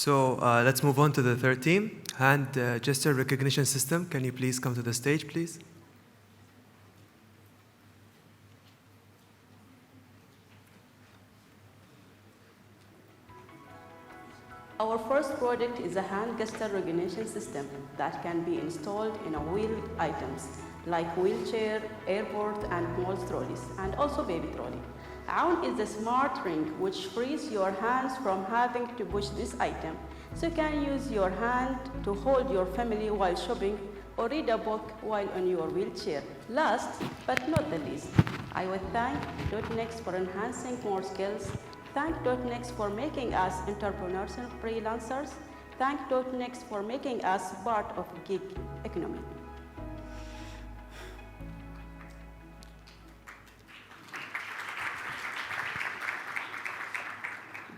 So let's move on to the third team. Hand gesture recognition system. Can you please come to the stage, please? Our first product is a hand gesture recognition system that can be installed in a wheeled items like wheelchair, airport, and small trolleys, and also baby trolley. Aoun is a smart ring which frees your hands from having to push this item. So you can use your hand to hold your family while shopping or read a book while on your wheelchair. Last but not the least, I would thank .next for enhancing more skills. Thank .next for making us entrepreneurs and freelancers. Thank .next for making us part of gig economy.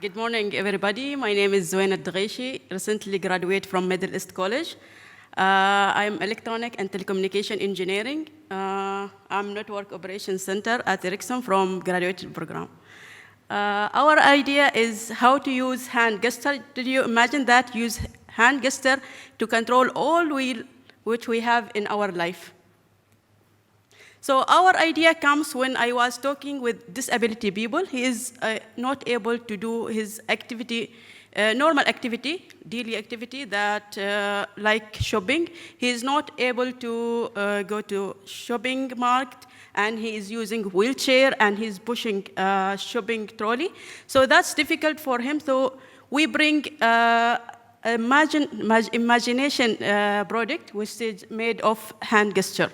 Good morning, everybody. My name is Zoena Dghaishi, recently graduated from Middle East College. I'm electronic and telecommunication engineering. I'm network operations center at Ericsson from graduate program. Our idea is how to use hand gesture. Did you imagine that? Use hand gesture to control all wheel which we have in our life. So our idea comes when I was talking with disability people. He is not able to do his activity, normal activity, daily activity that like shopping. He is not able to go to shopping market, and he is using wheelchair and he's pushing shopping trolley. So that's difficult for him. So we bring imagination product which is made of hand gesture.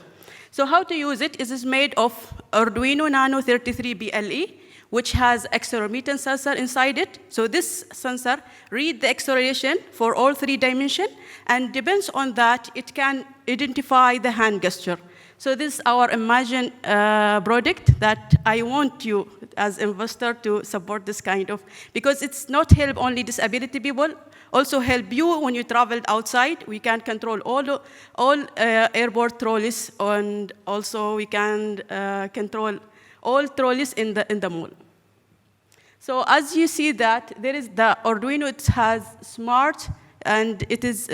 So how to use it? It is made of Arduino Nano 33 BLE, which has accelerometer sensor inside it. So this sensor reads the acceleration for all 3 dimensions, and depends on that, it can identify the hand gesture. So this is our Imagine product that I want you as investor to support this kind of, because it's not help only disability people, also help you when you traveled outside. We can control all airport trolleys, and also we can control all trolleys in the mall. So as you see that, there is the Arduino, it has smart, and it is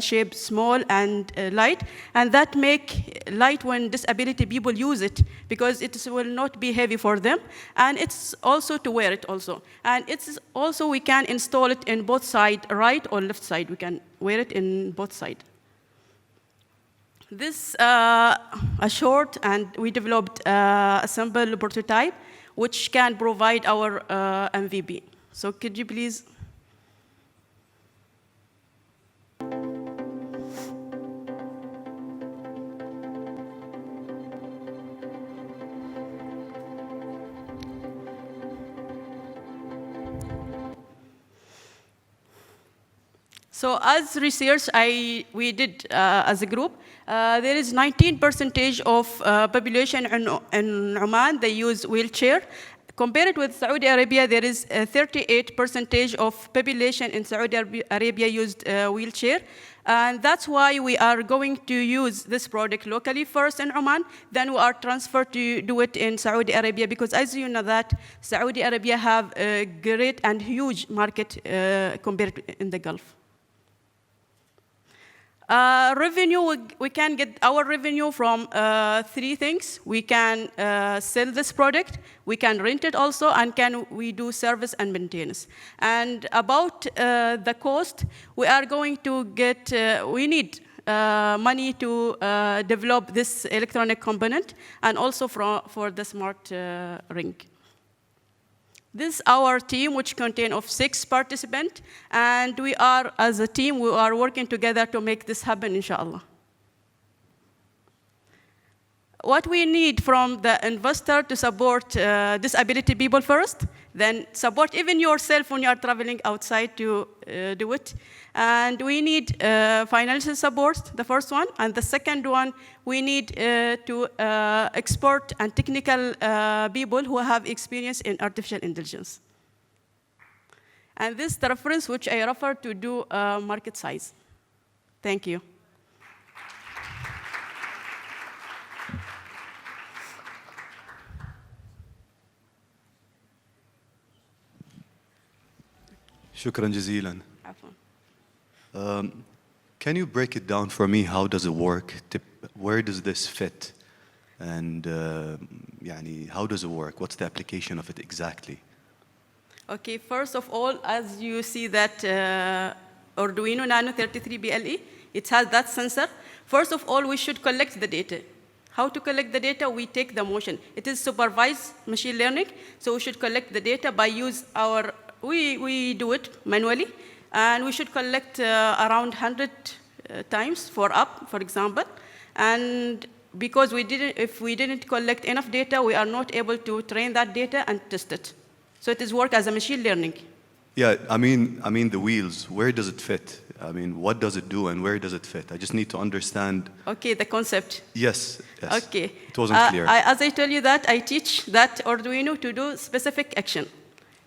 shaped small and light, and that make light when disability people use it, because it will not be heavy for them, and it's also to wear it also. And it's also, we can install it in both side, right or left side. We can wear it in both side. This a short, and we developed a sample prototype which can provide our MVP. So could you please? So as research we did as a group, there is 19% of population in Oman, they use wheelchair. Compared with Saudi Arabia, there is 38% of population in Saudi Arabia used wheelchair. And that's why we are going to use this product locally first in Oman, then we are transferred to do it in Saudi Arabia, because as you know that Saudi Arabia have a great and huge market compared to in the Gulf. Revenue, we can get our revenue from 3 things. We can sell this product, we can rent it also, and we do service and maintenance. And about the cost, we are going to get, we need money to develop this electronic component, and also for the smart ring. This is our team, which contains of 6 participants, and we are, as a team, we are working together to make this happen, inshallah. What we need from the investor to support disability people first, then support even yourself when you are traveling outside to do it. And we need financial support, the first one. And the second one, we need to export and technical people who have experience in artificial intelligence. And this is the reference which I refer to do market size. Thank you. شكرا جزيلا. Can you break it down for me? How does it work? Where does this fit? And يعني, how does it work? What's the application of it exactly? Okay, first of all, as you see that Arduino Nano 33BLE, it has that sensor. First of all, we should collect the data. How to collect the data? We take the motion. It is supervised machine learning, so we should collect the data by use our, we do it manually, and we should collect around 100 times for up, for example, and because if we didn't collect enough data, we are not able to train that data and test it. So it is work as a machine learning. Yeah, I mean the wheels, where does it fit? I mean, what does it do and where does it fit? I just need to understand. Okay, the concept. Yes. Okay. It wasn't clear. As I tell you that, I teach that Arduino to do specific action.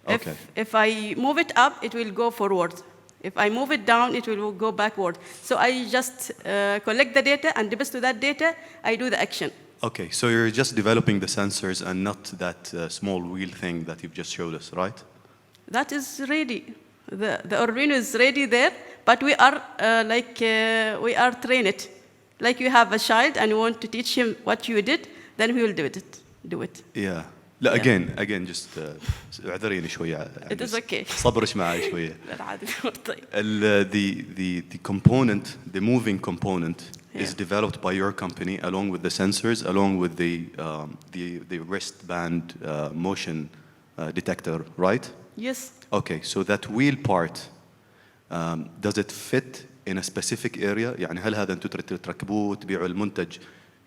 Okay. If I move it up, it will go forward. If I move it down, it will go backward. So I just collect the data, and based to that data, I do the action. Okay, so you're just developing the sensors and not that small wheel thing that you've just showed us, right? That is ready. The Arduino is ready there, but we are we are train it. Like you have a child and you want to teach him what you did, then he will do it. Yeah. لا again just اعذريني شوية. It is okay. صبرش معي شوية. لا عادي. طيب. The component, the moving component, is developed by your company along with the sensors, along with the wristband motion detector, right? Yes. Okay, so that wheel part, does it fit in a specific area? يعني هل هذا أنتوا تركبوه تبيعوا المنتج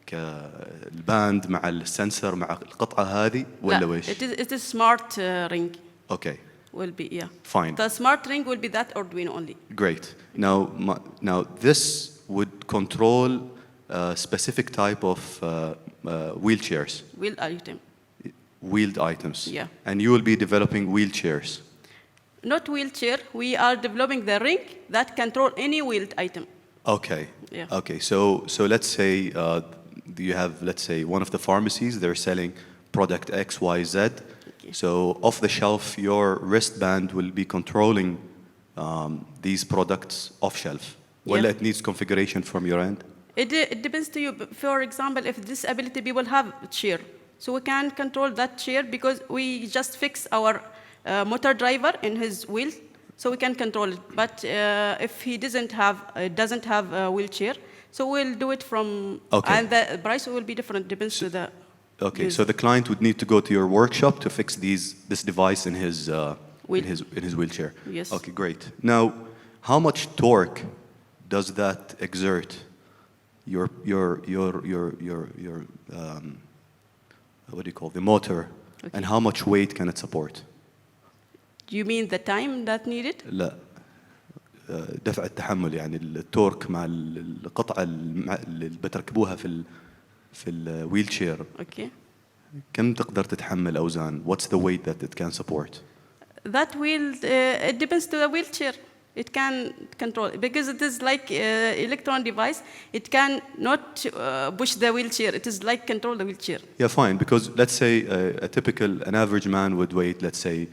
كالباند مع السنسر مع القطعة هذه ولا ويش؟ It is smart ring. Okay. Will be, yeah. Fine. The smart ring will be that Arduino only. Great. Now this would control a specific type of wheelchairs. Wheel item. Wheeled items. Yeah. And you will be developing wheelchairs. Not wheelchair. We are developing the ring that control any wheeled item. Okay. Yeah. Okay. So let's say you have, let's say, one of the pharmacies. They're selling product X, Y, Z. Okay. So off the shelf, your wristband will be controlling these products off shelf. Well, it needs configuration from your end. It depends to you. For example, if disability people have a chair, so we can control that chair because we just fix our motor driver in his wheel, so we can control it. But if he doesn't have a wheelchair, so we'll do it from, and the price will be different, depends to the. Okay, so the client would need to go to your workshop to fix this device in his wheelchair. Yes. Okay, great. Now, how much torque does that exert? Your what do you call the motor, and how much weight can it support? Do you mean the time that needed? لا دفع التحمل يعني التورك مع القطعة اللي بتركبوها في الويل شير. Okay. كم تقدر تتحمل أوزان? What's the weight that it can support? That wheel, it depends to the wheelchair. It can control, because it is like electron device. It can not push the wheelchair. It is like control the wheelchair. Yeah, fine. Because let's say an average man would weigh, let's say,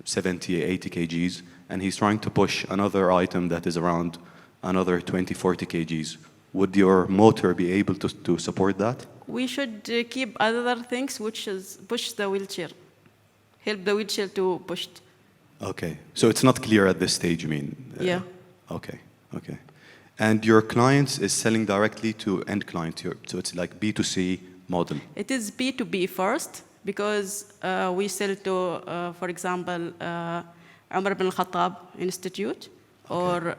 70, 80 kgs, and he's trying to push another item that is around another 20, 40 kgs. Would your motor be able to support that? We should keep other things which is push the wheelchair, help the wheelchair to push it. Okay, so it's not clear at this stage, you mean? Yeah. Okay. And your clients is selling directly to end client, so it's like B2C model. It is B2B first, because we sell to, for example, Umar bin Khattab Institute, or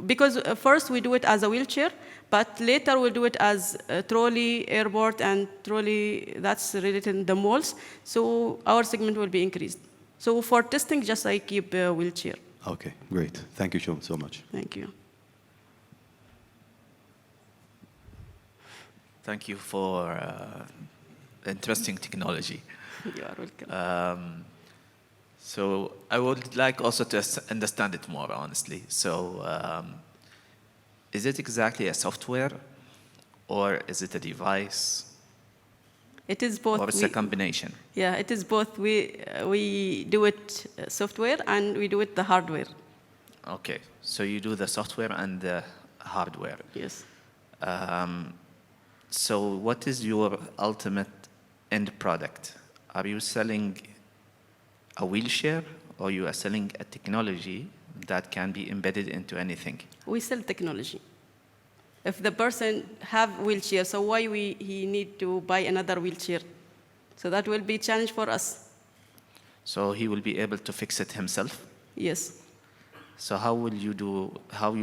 because first we do it as a wheelchair, but later we'll do it as a trolley, airport, and trolley that's related in the malls. So our segment will be increased. So for testing, just I keep a wheelchair. Okay, great. Thank you so much. Thank you. Thank you for interesting technology. You are welcome. So I would like also to understand it more, honestly. So is it exactly a software, or is it a device? It is both. Or it's a combination? Yeah, it is both. We do it software and we do it the hardware. Okay, so you do the software and the hardware. Yes. So what is your ultimate end product? Are you selling a wheelchair, or you are selling a technology that can be embedded into anything? We sell technology. If the person have wheelchair, so why he need to buy another wheelchair? So that will be a challenge for us. So he will be able to fix it himself? Yes. So how you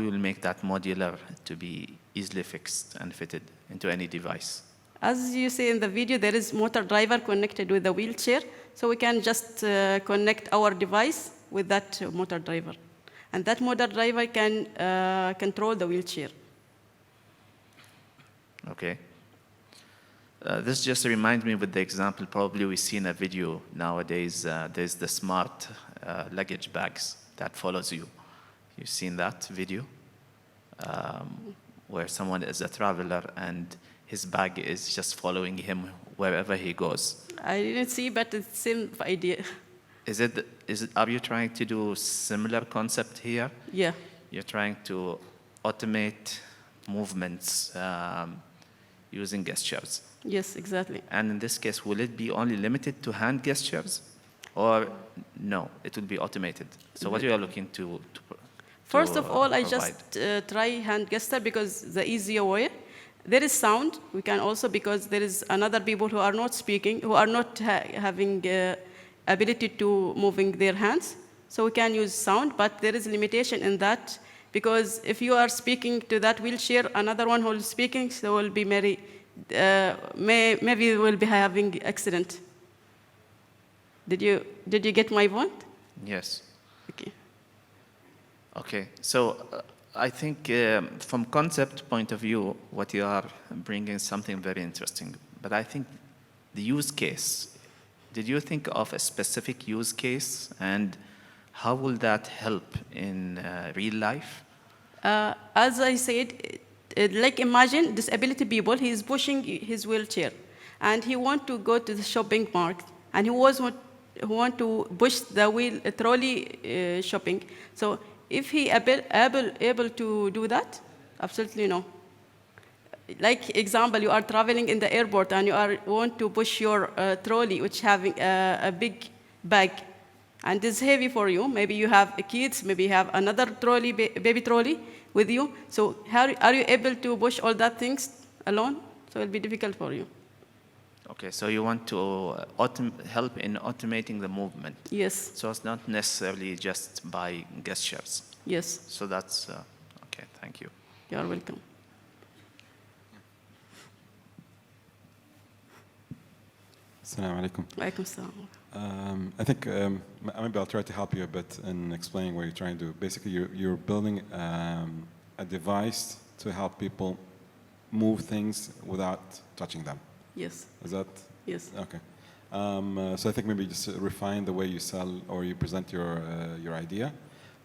will make that modular to be easily fixed and fitted into any device? As you see in the video, there is motor driver connected with the wheelchair, so we can just connect our device with that motor driver. And that motor driver can control the wheelchair. Okay. This just reminds me with the example, probably we see in a video nowadays, there's the smart luggage bags that follows you. You've seen that video? Where someone is a traveler and his bag is just following him wherever he goes. I didn't see, but it's the same idea. Are you trying to do similar concept here? Yeah. You're trying to automate movements using gestures. Yes, exactly. And in this case, will it be only limited to hand gestures? Or no, it will be automated? So what you are looking to First of all, I provide? just try hand gesture because the easier way. There is sound. We can also, because there is another people who are not speaking, who are not having ability to moving their hands. So we can use sound, but there is limitation in that, because if you are speaking to that wheelchair, another one who is speaking, so will be maybe will be having accident. Did you get my point? Yes. Okay. Okay. So I think from concept point of view, what you are bringing is something very interesting. But I think the use case, did you think of a specific use case, and how will that help in real life? As I said, like imagine disability people, he is pushing his wheelchair, and he want to go to the shopping mart, and he want to push the trolley shopping. So if he able to do that, absolutely no. Like example, you are traveling in the airport and you want to push your trolley, which having a big bag, and it's heavy for you. Maybe you have kids, maybe you have another trolley, baby trolley with you. So how are you able to push all that things alone? So it'll be difficult for you. Okay, so you want to help in automating the movement. Yes. So it's not necessarily just by gestures. Yes. So that's, okay, thank you. You are welcome. Assalamu alaikum. Walaikum salam. I think maybe I'll try to help you a bit in explaining what you're trying to do. Basically, you're building a device to help people move things without touching them. Yes. Is that? Yes. Okay. So I think maybe just refine the way you sell or you present your idea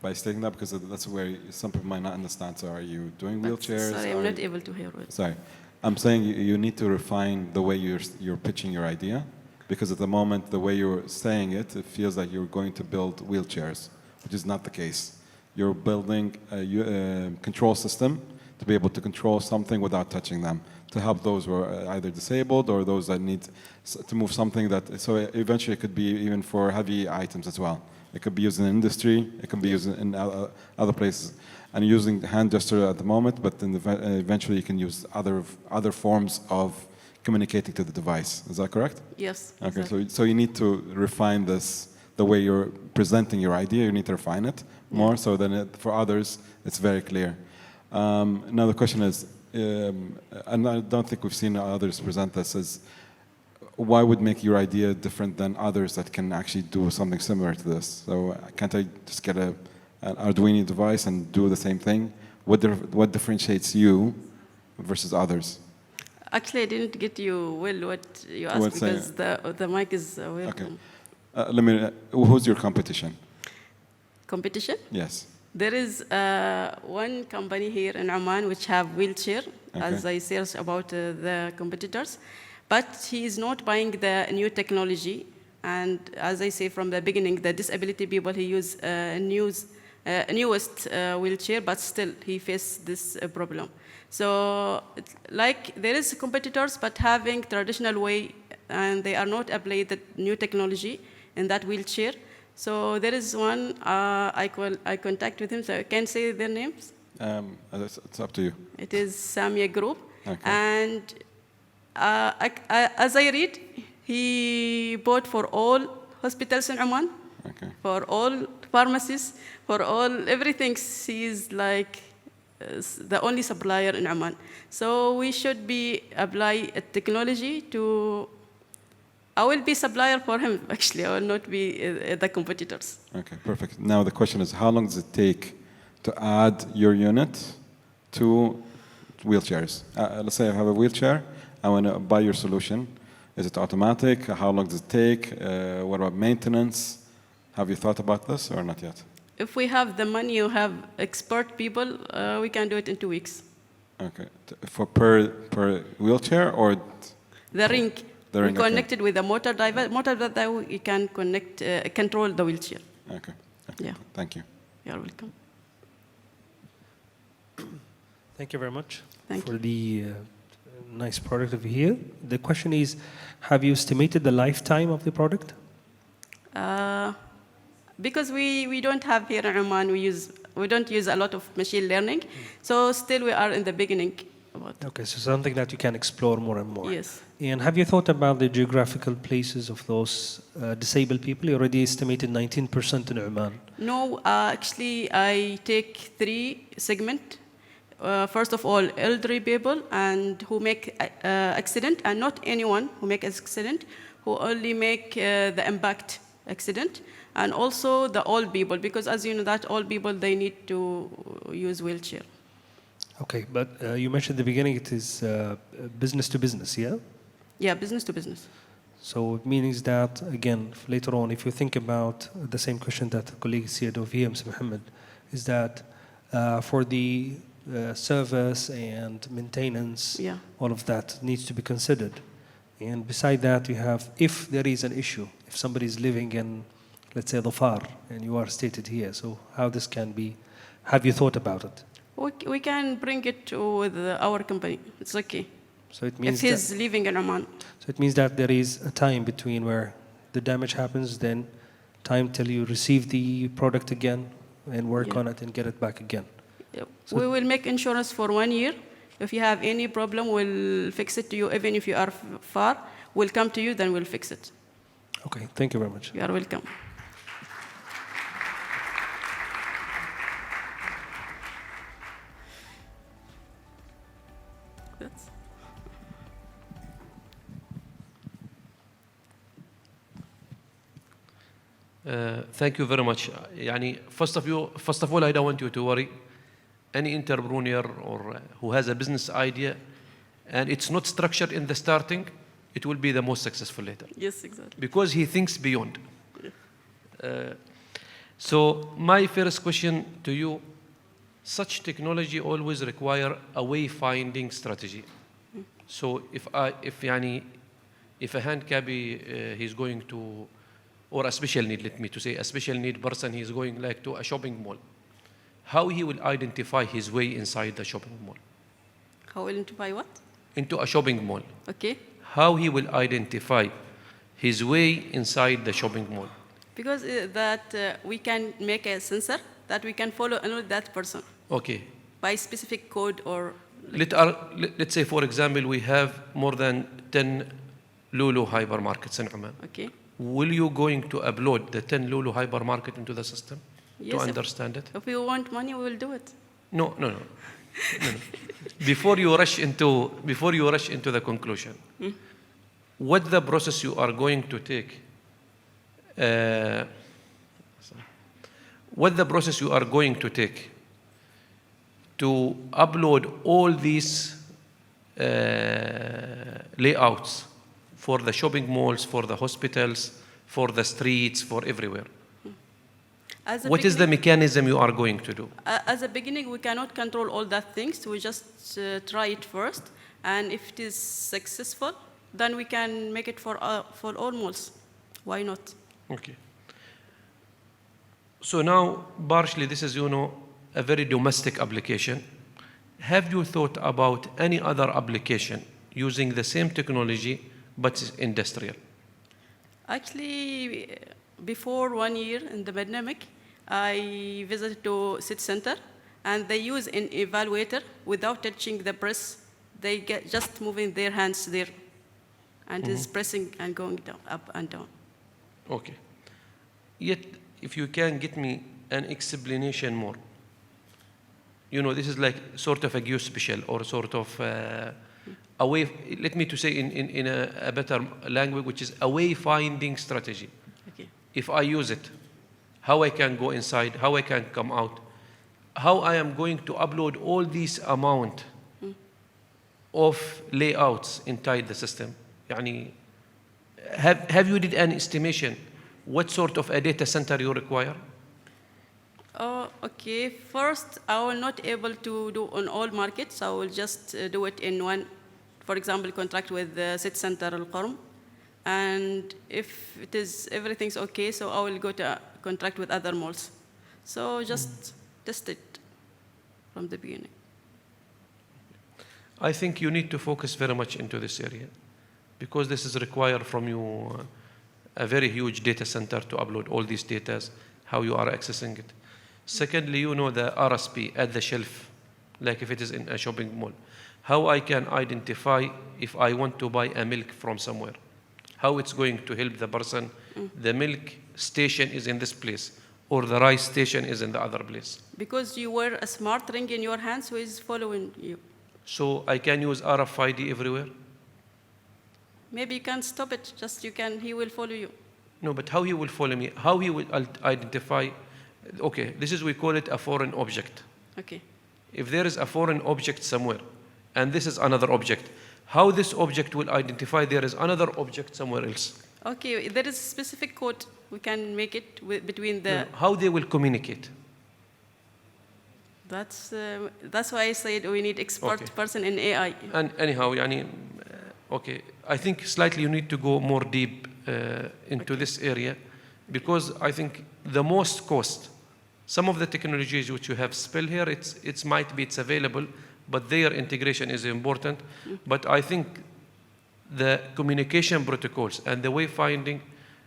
by stating that, because that's where some people might not understand. So are you doing wheelchairs? Sorry, I'm not able to hear it. Sorry. I'm saying you need to refine the way you're pitching your idea, because at the moment, the way you're saying it, it feels like you're going to build wheelchairs, which is not the case. You're building a control system to be able to control something without touching them, to help those who are either disabled or those that need to move something that, so eventually it could be even for heavy items as well. It could be used in industry, it can be used in other places. And using hand gesture at the moment, but then eventually you can use other forms of communicating to the device. Is that correct? Yes. Okay, exactly. so you need to refine this, the way you're presenting your idea, you need to refine it more, so then for others, it's very clear. Now the question is, and I don't think we've seen others present this, is why would make your idea different than others that can actually do something similar to this? So can't I just get an Arduino device and do the same thing? What differentiates you versus others? Actually, I didn't get you well what you asked, because the mic is away. Okay. Who's your competition? Competition? Yes. There is one company here in Oman which have wheelchair, as I searched about the competitors, but he is not buying the new technology. And as I say from the beginning, the disability people, he use newest wheelchair, but still he faced this problem. So, like there is competitors, but having traditional way, and they are not apply the new technology in that wheelchair. So there is one I contact with him. So I can say their names. It's up to you. It is Samia Group, Okay. and as I read, he bought for all hospitals in Oman, Okay. for all pharmacies, for all everything. He is like the only supplier in Oman. So we should be apply a technology to. I will be supplier for him. Actually, I will not be the competitors. Okay, perfect. Now the question is, how long does it take to add your unit to wheelchairs? Let's say I have a wheelchair. I want to buy your solution. Is it automatic? How long does it take? What about maintenance? Have you thought about this or not yet? If we have the money, you have expert people, we can do it in 2 weeks. Okay. For per wheelchair or The ring, The ring, we okay. connected with a motor driver. Motor driver, you can connect, control the wheelchair. okay. Yeah. Thank you. You're welcome. Thank you very much Thank for the nice product over here. The question is, have you estimated the lifetime of the product? Because we don't have here in Oman, we don't use a lot of machine learning, so still we are in the beginning about it. Okay, so something that you can explore more and more. Yes. And have you thought about the geographical places of those disabled people? You already estimated 19% in Oman. No, actually, I take 3 segments. First of all, elderly people and who make accident, and not anyone who make accident, who only make the impact accident, and also the old people, because as you know that old people, they need to use wheelchair. Okay, but you mentioned at the beginning it is business to business, yeah? Yeah, business to business. So it means that, again, later on, if you think about the same question that the colleague said over here, Mr. Mohammed, is that for the service and maintenance, Yeah. all of that needs to be considered. And beside that, you have, if there is an issue, if somebody is living in, let's say, Dhafar, and you are stated here, so how this can be, have you thought about it? We can bring it with our company. It's okay. So it If means he's that, living in Oman. so it means that there is a time between where the damage happens, then time till you receive the product again and work Yeah. on it and get it back again. So- We will make insurance for 1 year. If you have any problem, we'll fix it to you. Even if you are far, we'll come to you, then we'll fix it. Okay, thank you very much. You are welcome. That's Thank you very much. يعني first of all, I don't want you to worry. Any entrepreneur or who has a business idea and it's not structured in the starting, it will be the most successful later yes, exactly. because he thinks beyond. So my first question to you, such technology always require a way-finding strategy. So if a handicapped he's going to, or a special need, let me to say, a special need person, he's going like to a shopping mall, how he will identify his way inside the shopping mall? How will identify what? Into a shopping mall. Okay. How he will identify his way inside the shopping mall? Because we can make a sensor that we can follow only that person Okay. by specific code or. Let's say, for example, we have more than 10 Lulu hypermarkets in Oman. Okay. Will you going to upload the 10 Lulu hypermarket into the system Yes, to understand it? If we want money, we will do it. No. Before you rush into the conclusion, what the process you are going to take? What the process you are going to take to upload all these layouts for the shopping malls, for the hospitals, for the streets, for everywhere? What is the mechanism you are going to do? As a beginning, we cannot control all that things. We just try it first, and if it is successful, then we can make it for all malls. Why not? Okay. So now, partially, this is, a very domestic application. Have you thought about any other application using the same technology, but it's industrial? Actually, before 1 year in the pandemic, I visited to city center, and they use an evaluator without touching the press. They get just moving their hands there, and is pressing and going down, up and down. Okay. Yet, if you can get me an explanation more. This is like sort of a geospatial or sort of a way, let me to say in a better language, which is a wayfinding strategy. Okay. If I use it, how I can go inside, how I can come out, how I am going to upload all these amount of layouts inside the system. يعني, have you did an estimation what sort of a data center you require? Oh, okay. First, I will not able to do on all markets. I will just do it in one. For example, contract with the city center Al-Qarm. And if it is everything's okay, so I will go to contract with other malls. So just test it from the beginning. I think you need to focus very much into this area because this is required from you a very huge data center to upload all these data, how you are accessing it. Secondly, the RSP at the shelf, like if it is in a shopping mall. How I can identify if I want to buy a milk from somewhere. How it's going to help the person. The milk station is in this place or the rice station is in the other place. Because you wear a smart ring in your hand, so it's following you. So I can use RFID everywhere? Maybe you can stop it, he will follow you. No, but how he will follow me? How he will identify? Okay, this is, we call it a foreign object. Okay. If there is a foreign object somewhere, and this is another object, how this object will identify there is another object somewhere else? Okay, there is a specific code. We can make it between the... No, how they will communicate? That's why I said we need expert person in AI. And anyhow, okay, I think slightly you need to go more deep into this area because I think the most cost, some of the technologies which you have spelled here, it's available, but their integration is important. But I think the communication protocols and the wayfinding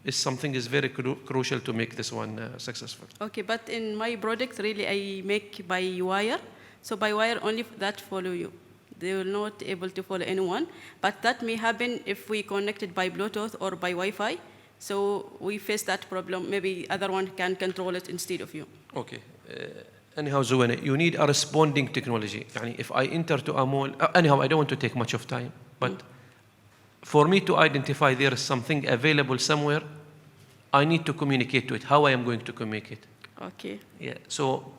is something is very crucial to make this one successful. Okay, but in my product, really, I make by wire. So by wire, only that follow you. They will not able to follow anyone. But that may happen if we connect it by Bluetooth or by Wi-Fi. So we face that problem. Maybe other one can control it instead of you. Okay. Anyhow, Zuena, you need a responding technology. If I enter to a mall, anyhow, I don't want to take much of time, but for me to identify there is something available somewhere, I need to communicate to it. How I am going to communicate? Okay. Yeah. So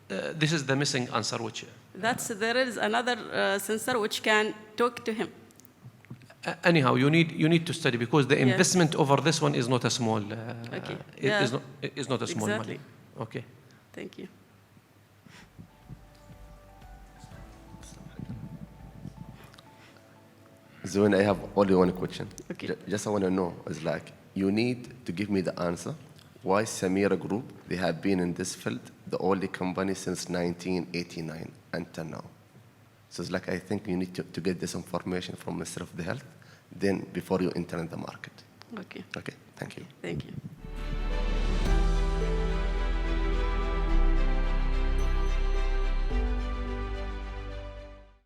this is the missing answer, which. There is another sensor which can talk to him. Anyhow, you need to study because the investment over this one is not a small. Okay. Is not a small money. Okay. Thank you. Zoen, I have only one question. Okay. Just I want to know, you need to give me the answer. Why Samira Group, they have been in this field, the only company since 1989 until now. So I think you need to get this information from Minister of the Health, then before you enter in the market. Okay. Okay, thank you. Thank you.